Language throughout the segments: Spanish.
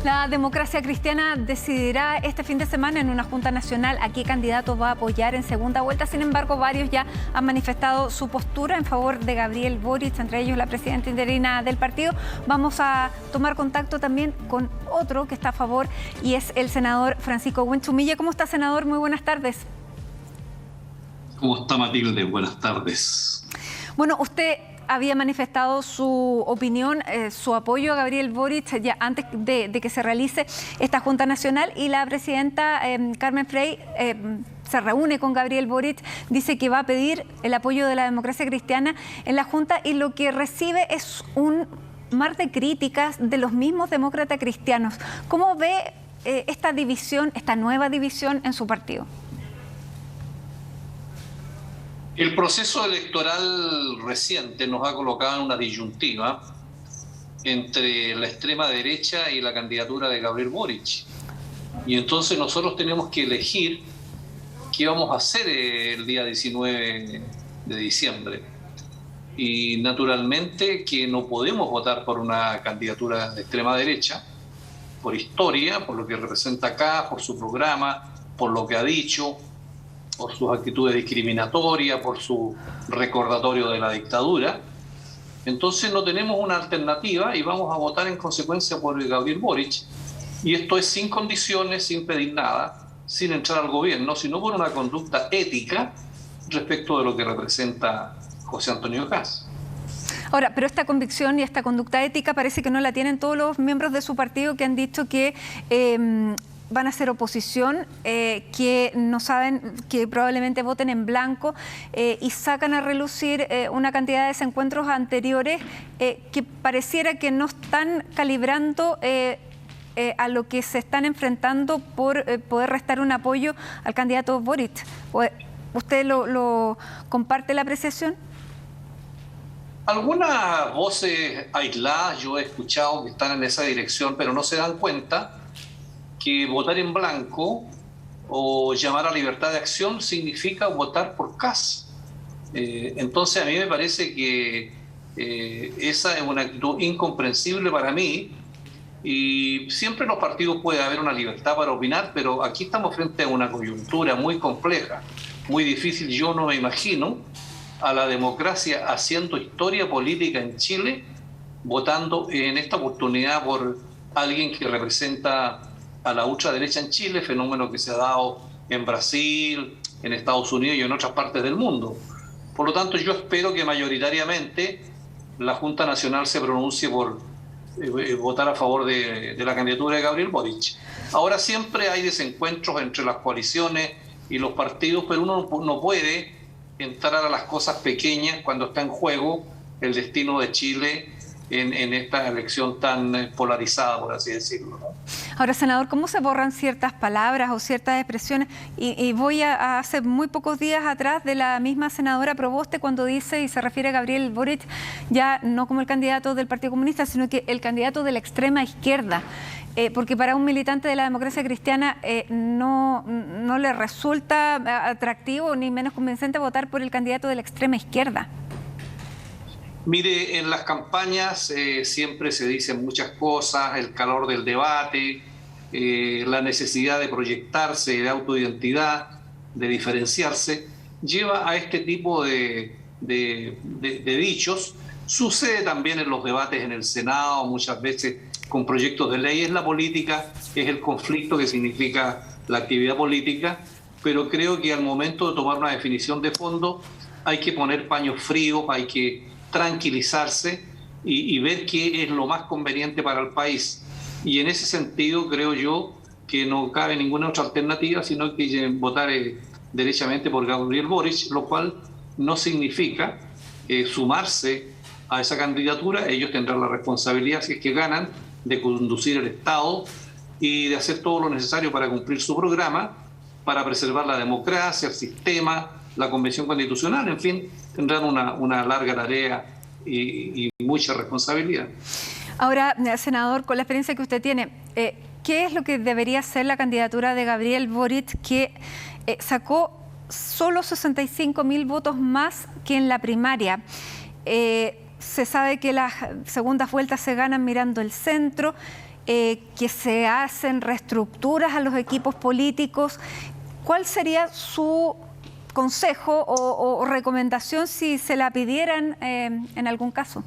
La democracia cristiana decidirá este fin de semana en una Junta Nacional a qué candidato va a apoyar en segunda vuelta. Sin embargo, varios ya han manifestado su postura en favor de Gabriel Boric, entre ellos la presidenta interina del partido. Vamos a tomar contacto también con otro que está a favor y es el senador Francisco Huenchumilla. ¿Cómo está, senador? Muy buenas tardes. ¿Cómo está, Matilde? Buenas tardes. Bueno, usted había manifestado su opinión, su apoyo a Gabriel Boric ya antes de que se realice esta Junta Nacional, y la presidenta Carmen Frey se reúne con Gabriel Boric, dice que va a pedir el apoyo de la democracia cristiana en la Junta, y lo que recibe es un mar de críticas de los mismos demócratas cristianos. ¿Cómo ve esta división, esta nueva división en su partido? El proceso electoral reciente nos ha colocado en una disyuntiva entre la extrema derecha y la candidatura de Gabriel Boric. Y entonces nosotros tenemos que elegir qué vamos a hacer el día 19 de diciembre. Y naturalmente que no podemos votar por una candidatura de extrema derecha, por historia, por lo que representa acá, por su programa, por lo que ha dicho, por sus actitudes discriminatorias, por su recordatorio de la dictadura. Entonces no tenemos una alternativa y vamos a votar en consecuencia por Gabriel Boric. Y esto es sin condiciones, sin pedir nada, sin entrar al gobierno, sino por una conducta ética respecto de lo que representa José Antonio Kast. Ahora, pero esta convicción y esta conducta ética parece que no la tienen todos los miembros de su partido, que han dicho que van a hacer oposición, que no saben, que probablemente voten en blanco, y sacan a relucir una cantidad de desencuentros anteriores que pareciera que no están calibrando a lo que se están enfrentando por poder restar un apoyo al candidato Boric. ¿Usted lo comparte la apreciación? Algunas voces aisladas yo he escuchado que están en esa dirección, pero no se dan cuenta que votar en blanco o llamar a libertad de acción significa votar por Kast. Entonces a mí me parece que esa es una actitud incomprensible para mí, y siempre en los partidos puede haber una libertad para opinar, pero aquí estamos frente a una coyuntura muy compleja, muy difícil. Yo no me imagino a la democracia haciendo historia política en Chile, votando en esta oportunidad por alguien que representa a la ultraderecha en Chile, fenómeno que se ha dado en Brasil, en Estados Unidos y en otras partes del mundo. Por lo tanto, yo espero que mayoritariamente la Junta Nacional se pronuncie por votar a favor de la candidatura de Gabriel Boric. Ahora, siempre hay desencuentros entre las coaliciones y los partidos, pero uno no puede entrar a las cosas pequeñas cuando está en juego el destino de Chile en esta elección tan polarizada, por así decirlo, ¿no? Ahora, senador, ¿cómo se borran ciertas palabras o ciertas expresiones? Y voy a hace muy pocos días atrás de la misma senadora Proboste, cuando dice y se refiere a Gabriel Boric ya no como el candidato del Partido Comunista, sino que el candidato de la extrema izquierda. Porque para un militante de la democracia cristiana no le resulta atractivo ni menos convincente votar por el candidato de la extrema izquierda. Mire, en las campañas siempre se dicen muchas cosas, el calor del debate, la necesidad de proyectarse, de autoidentidad, de diferenciarse, lleva a este tipo de dichos. Sucede también en los debates en el Senado, muchas veces con proyectos de ley. Es la política, es el conflicto que significa la actividad política, pero creo que al momento de tomar una definición de fondo hay que poner paños fríos, hay que tranquilizarse y ver qué es lo más conveniente para el país. Y en ese sentido creo yo que no cabe ninguna otra alternativa sino que votar derechamente por Gabriel Boric, lo cual no significa sumarse a esa candidatura. Ellos tendrán la responsabilidad, si es que ganan, de conducir el Estado y de hacer todo lo necesario para cumplir su programa, para preservar la democracia, el sistema, la Convención Constitucional. En fin, tendrán una larga tarea y mucha responsabilidad. Ahora, senador, con la experiencia que usted tiene, ¿qué es lo que debería ser la candidatura de Gabriel Boric, que sacó solo 65.000 votos más que en la primaria? Se sabe que las segundas vueltas se ganan mirando el centro que se hacen reestructuras a los equipos políticos. ¿Cuál sería su consejo o recomendación si se la pidieran en algún caso?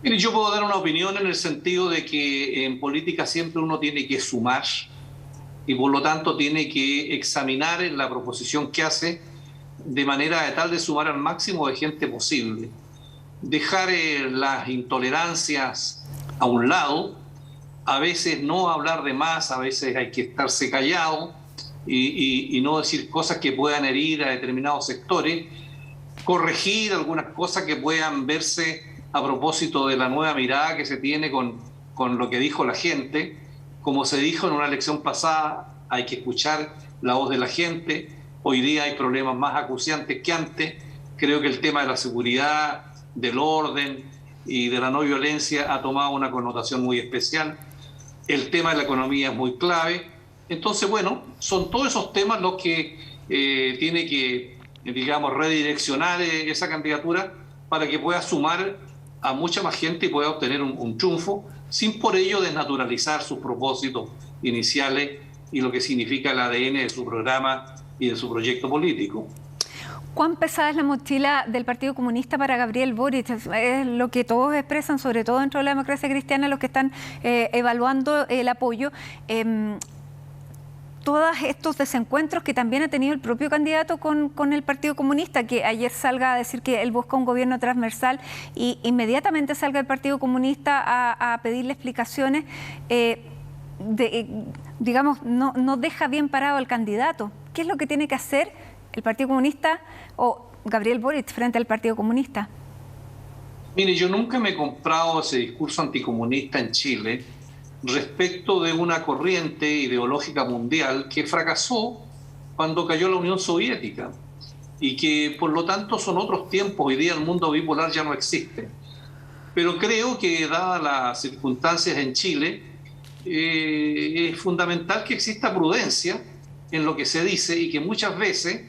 Mire, yo puedo dar una opinión en el sentido de que en política siempre uno tiene que sumar y por lo tanto tiene que examinar la proposición que hace de manera de tal de sumar al máximo de gente posible. Dejar las intolerancias a un lado, a veces no hablar de más, a veces hay que estarse callado y no decir cosas que puedan herir a determinados sectores, corregir algunas cosas que puedan verse a propósito de la nueva mirada que se tiene con lo que dijo la gente. Como se dijo en una elección pasada, hay que escuchar la voz de la gente. Hoy día hay problemas más acuciantes que antes. Creo que el tema de la seguridad, del orden y de la no violencia ha tomado una connotación muy especial. El tema de la economía es muy clave. Entonces, bueno, son todos esos temas los que tiene que, digamos, redireccionar esa candidatura para que pueda sumar a mucha más gente y pueda obtener un triunfo, sin por ello desnaturalizar sus propósitos iniciales y lo que significa el ADN de su programa y de su proyecto político. ¿Cuán pesada es la mochila del Partido Comunista para Gabriel Boric? Es lo que todos expresan, sobre todo dentro de la democracia cristiana, los que están evaluando el apoyo. Todos estos desencuentros que también ha tenido el propio candidato con el Partido Comunista, que ayer salga a decir que él busca un gobierno transversal y inmediatamente salga el Partido Comunista a pedirle explicaciones, digamos, no deja bien parado al candidato. ¿Qué es lo que tiene que hacer el Partido Comunista o Gabriel Boric frente al Partido Comunista? Mire, yo nunca me he comprado ese discurso anticomunista en Chile respecto de una corriente ideológica mundial que fracasó cuando cayó la Unión Soviética y que por lo tanto son otros tiempos. Hoy día el mundo bipolar ya no existe. Pero creo que dadas las circunstancias en Chile, es fundamental que exista prudencia en lo que se dice y que muchas veces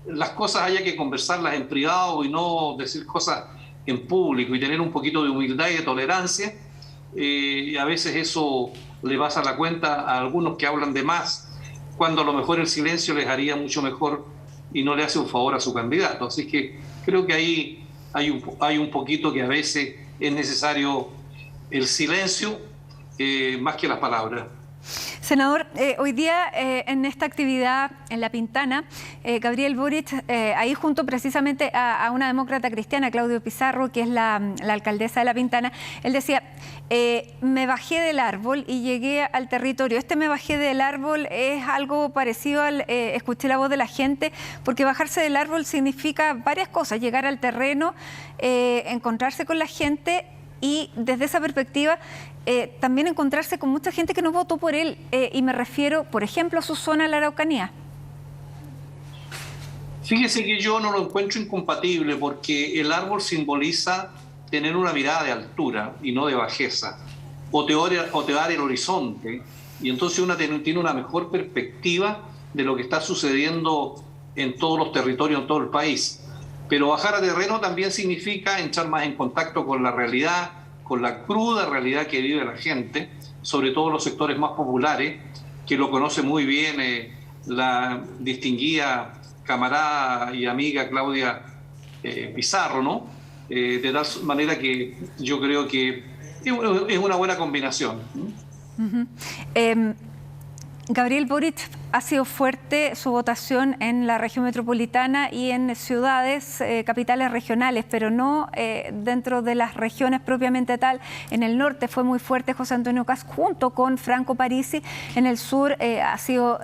las cosas haya que conversarlas en privado y no decir cosas en público y tener un poquito de humildad y de tolerancia. Y a veces eso le pasa la cuenta a algunos que hablan de más, cuando a lo mejor el silencio les haría mucho mejor y no le hace un favor a su candidato. Así que creo que ahí hay un poquito que a veces es necesario el silencio más que las palabras. Senador, hoy día en esta actividad en La Pintana, Gabriel Boric, ahí junto precisamente a una demócrata cristiana, Claudio Pizarro, que es la alcaldesa de La Pintana, él decía, me bajé del árbol y llegué al territorio. Me bajé del árbol es algo parecido al escuché la voz de la gente, porque bajarse del árbol significa varias cosas, llegar al terreno, encontrarse con la gente y desde esa perspectiva también encontrarse con mucha gente que no votó por él, y me refiero, por ejemplo, a su zona, la Araucanía. Fíjese que yo no lo encuentro incompatible porque el árbol simboliza tener una mirada de altura y no de bajeza, o te da el horizonte, y entonces uno tiene una mejor perspectiva de lo que está sucediendo en todos los territorios, en todo el país. Pero bajar a terreno también significa entrar más en contacto con la realidad, con la cruda realidad que vive la gente, sobre todo los sectores más populares, que lo conoce muy bien la distinguida camarada y amiga Claudia Pizarro, ¿no? De tal manera que yo creo que es una buena combinación. Gabriel Boric ha sido fuerte su votación en la región metropolitana y en ciudades, capitales regionales, pero no dentro de las regiones propiamente tal. En el norte fue muy fuerte José Antonio Kast junto con Franco Parisi. En el sur ha sido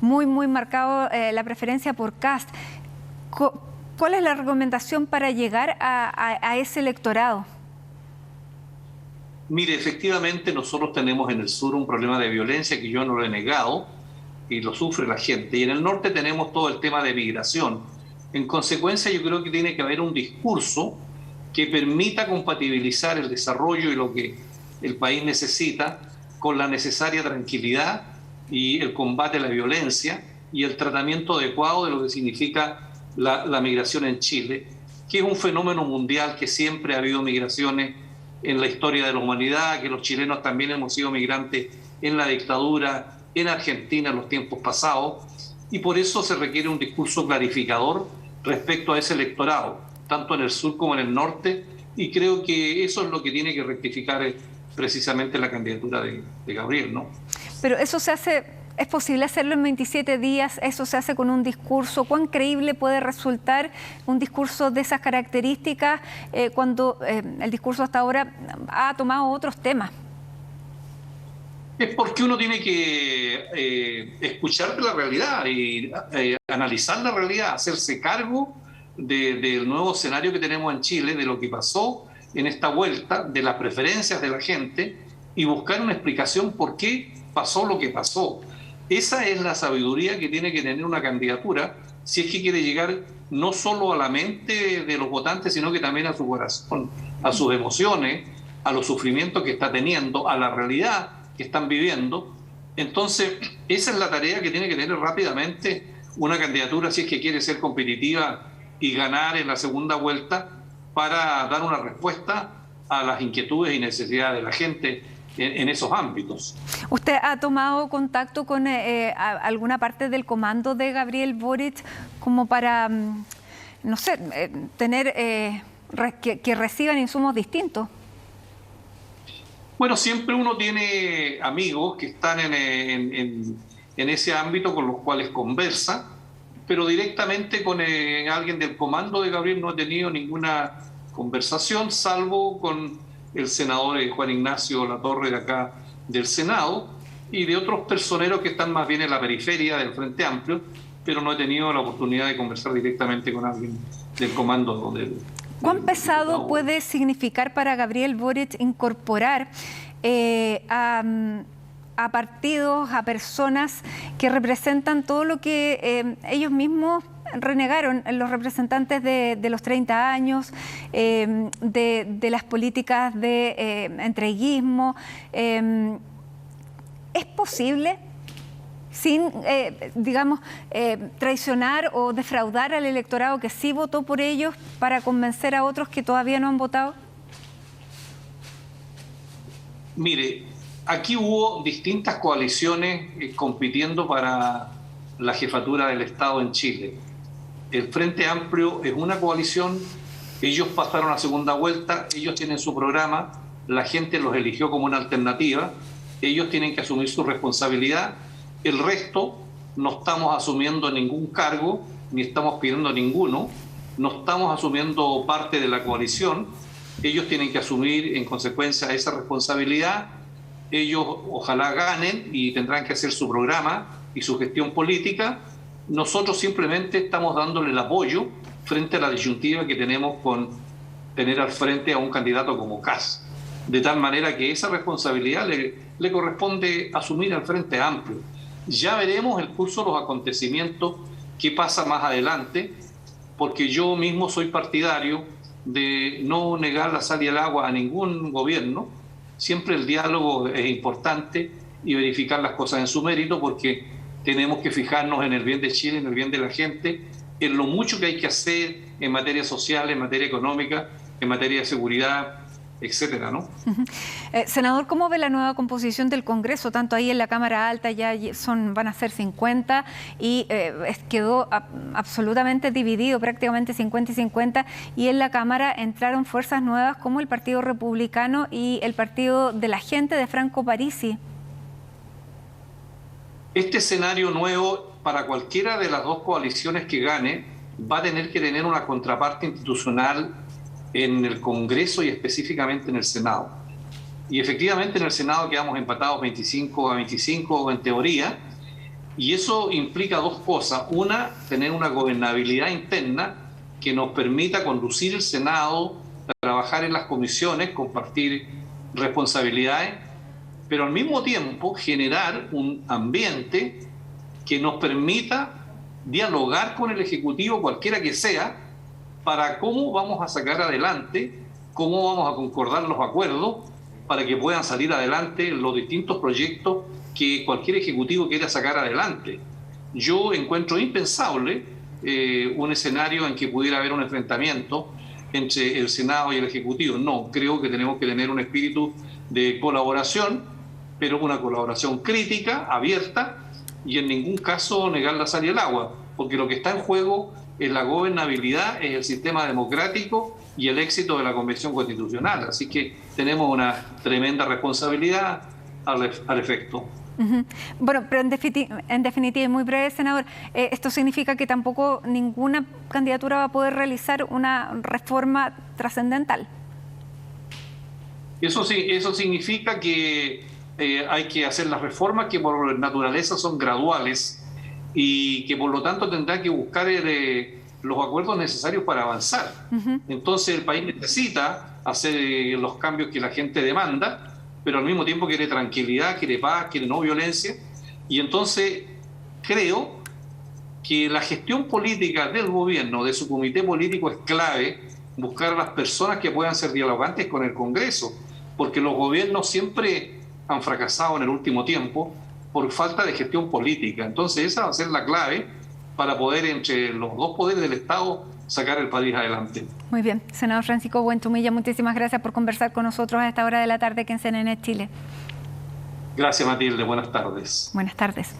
muy marcado la preferencia por Kast. ¿Cuál es la recomendación para llegar a ese electorado? Mire, efectivamente nosotros tenemos en el sur un problema de violencia que yo no lo he negado y lo sufre la gente. Y en el norte tenemos todo el tema de migración. En consecuencia, yo creo que tiene que haber un discurso que permita compatibilizar el desarrollo y lo que el país necesita con la necesaria tranquilidad y el combate a la violencia y el tratamiento adecuado de lo que significa la migración en Chile, que es un fenómeno mundial, que siempre ha habido migraciones en la historia de la humanidad, que los chilenos también hemos sido migrantes en la dictadura, en Argentina en los tiempos pasados, y por eso se requiere un discurso clarificador respecto a ese electorado, tanto en el sur como en el norte, y creo que eso es lo que tiene que rectificar precisamente la candidatura de Gabriel, ¿no? Pero eso se hace, ¿es posible hacerlo en 27 días? ¿Eso se hace con un discurso? ¿Cuán creíble puede resultar un discurso de esas características cuando el discurso hasta ahora ha tomado otros temas? Es porque uno tiene que escuchar la realidad y analizar la realidad, hacerse cargo del nuevo escenario que tenemos en Chile, de lo que pasó en esta vuelta, de las preferencias de la gente y buscar una explicación por qué pasó lo que pasó. Esa es la sabiduría que tiene que tener una candidatura si es que quiere llegar no solo a la mente de los votantes, sino que también a su corazón, a sus emociones, a los sufrimientos que está teniendo, a la realidad que están viviendo. Entonces, esa es la tarea que tiene que tener rápidamente una candidatura si es que quiere ser competitiva y ganar en la segunda vuelta, para dar una respuesta a las inquietudes y necesidades de la gente en esos ámbitos. ¿Usted ha tomado contacto con alguna parte del comando de Gabriel Boric como para, no sé, tener que reciban insumos distintos? Bueno, siempre uno tiene amigos que están en ese ámbito con los cuales conversa, pero directamente con alguien del comando de Gabriel no he tenido ninguna conversación, salvo con el senador Juan Ignacio Latorre de acá del Senado y de otros personeros que están más bien en la periferia del Frente Amplio, pero no he tenido la oportunidad de conversar directamente con alguien del comando del... ¿Cuán pesado puede significar para Gabriel Boric incorporar a partidos, a personas que representan todo lo que ellos mismos renegaron, los representantes de los 30 años, de las políticas de entreguismo? ¿Es posible, sin, digamos, traicionar o defraudar al electorado que sí votó por ellos, para convencer a otros que todavía no han votado? Mire, aquí hubo distintas coaliciones compitiendo para la jefatura del Estado en Chile. El Frente Amplio es una coalición, ellos pasaron a segunda vuelta, ellos tienen su programa, la gente los eligió como una alternativa, ellos tienen que asumir su responsabilidad. El resto no estamos asumiendo ningún cargo, ni estamos pidiendo ninguno, no estamos asumiendo parte de la coalición, ellos tienen que asumir en consecuencia esa responsabilidad. Ellos ojalá ganen y tendrán que hacer su programa y su gestión política. Nosotros simplemente estamos dándole el apoyo frente a la disyuntiva que tenemos con tener al frente a un candidato como Kast, de tal manera que esa responsabilidad le corresponde asumir al Frente Amplio. Ya veremos el curso de los acontecimientos, qué pasa más adelante, porque yo mismo soy partidario de no negar la sal y el agua a ningún gobierno. Siempre el diálogo es importante y verificar las cosas en su mérito, porque tenemos que fijarnos en el bien de Chile, en el bien de la gente, en lo mucho que hay que hacer en materia social, en materia económica, en materia de seguridad, etcétera, ¿no? Senador, ¿cómo ve la nueva composición del Congreso? Tanto ahí en la Cámara Alta ya van a ser 50 y quedó absolutamente dividido, prácticamente 50 y 50, y en la Cámara entraron fuerzas nuevas como el Partido Republicano y el Partido de la Gente de Franco Parisi. Este escenario nuevo, para cualquiera de las dos coaliciones que gane, va a tener que tener una contraparte institucional en el Congreso y específicamente en el Senado. Y efectivamente en el Senado quedamos empatados 25-25 en teoría, y eso implica dos cosas. Una, tener una gobernabilidad interna que nos permita conducir el Senado, trabajar en las comisiones, compartir responsabilidades, pero al mismo tiempo generar un ambiente que nos permita dialogar con el Ejecutivo, cualquiera que sea, para cómo vamos a sacar adelante, cómo vamos a concordar los acuerdos para que puedan salir adelante los distintos proyectos que cualquier ejecutivo quiera sacar adelante. Yo encuentro impensable un escenario en que pudiera haber un enfrentamiento entre el Senado y el Ejecutivo. No, creo que tenemos que tener un espíritu de colaboración, pero una colaboración crítica, abierta, y en ningún caso negar la sal y el agua, porque lo que está en juego es la gobernabilidad, es el sistema democrático y el éxito de la Convención Constitucional. Así que tenemos una tremenda responsabilidad al efecto. Bueno, pero en definitiva, muy breve, senador, esto significa que tampoco ninguna candidatura va a poder realizar una reforma trascendental. Eso sí, eso significa que hay que hacer las reformas que por naturaleza son graduales y que por lo tanto tendrá que buscar los acuerdos necesarios para avanzar. Entonces el país necesita hacer los cambios que la gente demanda, pero al mismo tiempo quiere tranquilidad, quiere paz, quiere no violencia. Y entonces creo que la gestión política del gobierno, de su comité político, es clave buscar a las personas que puedan ser dialogantes con el Congreso, porque los gobiernos siempre han fracasado en el último tiempo por falta de gestión política. Entonces esa va a ser la clave para poder, entre los dos poderes del Estado, sacar el país adelante. Muy bien. Senador Francisco Buentumilla, muchísimas gracias por conversar con nosotros a esta hora de la tarde aquí en CNN Chile. Gracias, Matilde. Buenas tardes. Buenas tardes.